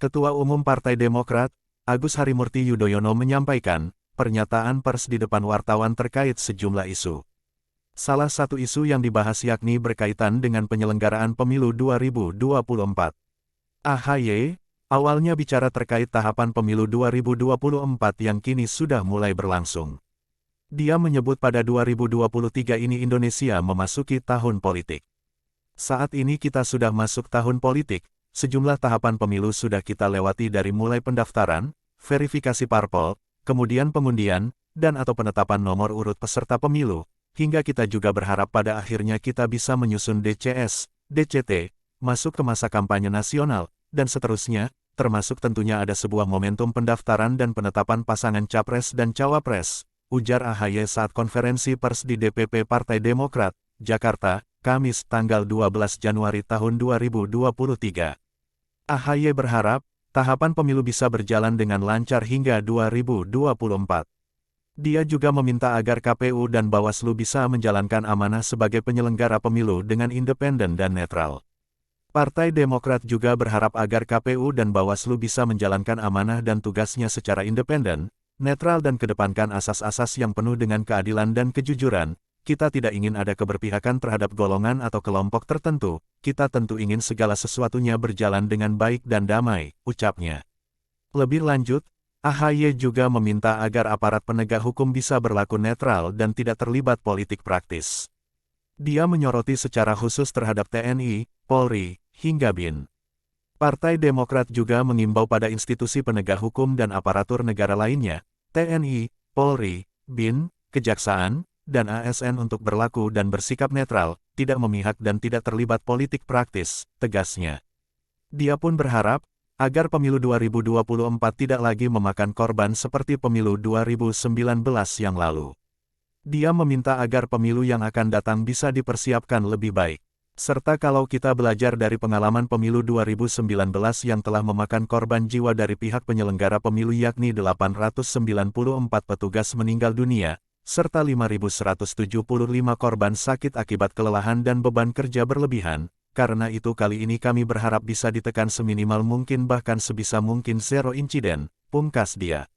Ketua Umum Partai Demokrat, Agus Harimurti Yudhoyono menyampaikan pernyataan pers di depan wartawan terkait sejumlah isu. Salah satu isu yang dibahas yakni berkaitan dengan penyelenggaraan pemilu 2024. AHY awalnya bicara terkait tahapan pemilu 2024 yang kini sudah mulai berlangsung. Dia menyebut pada 2023 ini Indonesia memasuki tahun politik. Saat ini kita sudah masuk tahun politik. Sejumlah tahapan pemilu sudah kita lewati dari mulai pendaftaran, verifikasi parpol, kemudian pengundian, dan atau penetapan nomor urut peserta pemilu, hingga kita juga berharap pada akhirnya kita bisa menyusun DCS, DCT, masuk ke masa kampanye nasional, dan seterusnya, termasuk tentunya ada sebuah momentum pendaftaran dan penetapan pasangan capres dan cawapres, ujar AHY saat konferensi pers di DPP Partai Demokrat, Jakarta, Kamis tanggal 12 Januari tahun 2023. AHY berharap, tahapan pemilu bisa berjalan dengan lancar hingga 2024. Dia juga meminta agar KPU dan Bawaslu bisa menjalankan amanah sebagai penyelenggara pemilu dengan independen dan netral. Partai Demokrat juga berharap agar KPU dan Bawaslu bisa menjalankan amanah dan tugasnya secara independen, netral dan kedepankan asas-asas yang penuh dengan keadilan dan kejujuran. Kita tidak ingin ada keberpihakan terhadap golongan atau kelompok tertentu, kita tentu ingin segala sesuatunya berjalan dengan baik dan damai, ucapnya. Lebih lanjut, AHY juga meminta agar aparat penegak hukum bisa berlaku netral dan tidak terlibat politik praktis. Dia menyoroti secara khusus terhadap TNI, Polri, hingga BIN. Partai Demokrat juga mengimbau pada institusi penegak hukum dan aparatur negara lainnya, TNI, Polri, BIN, Kejaksaan, dan ASN untuk berlaku dan bersikap netral, tidak memihak dan tidak terlibat politik praktis, tegasnya. Dia pun berharap, agar pemilu 2024 tidak lagi memakan korban seperti pemilu 2019 yang lalu. Dia meminta agar pemilu yang akan datang bisa dipersiapkan lebih baik. Serta kalau kita belajar dari pengalaman pemilu 2019 yang telah memakan korban jiwa dari pihak penyelenggara pemilu yakni 894 petugas meninggal dunia, serta 5.175 korban sakit akibat kelelahan dan beban kerja berlebihan. Karena itu kali ini kami berharap bisa ditekan seminimal mungkin bahkan sebisa mungkin zero insiden, pungkas dia.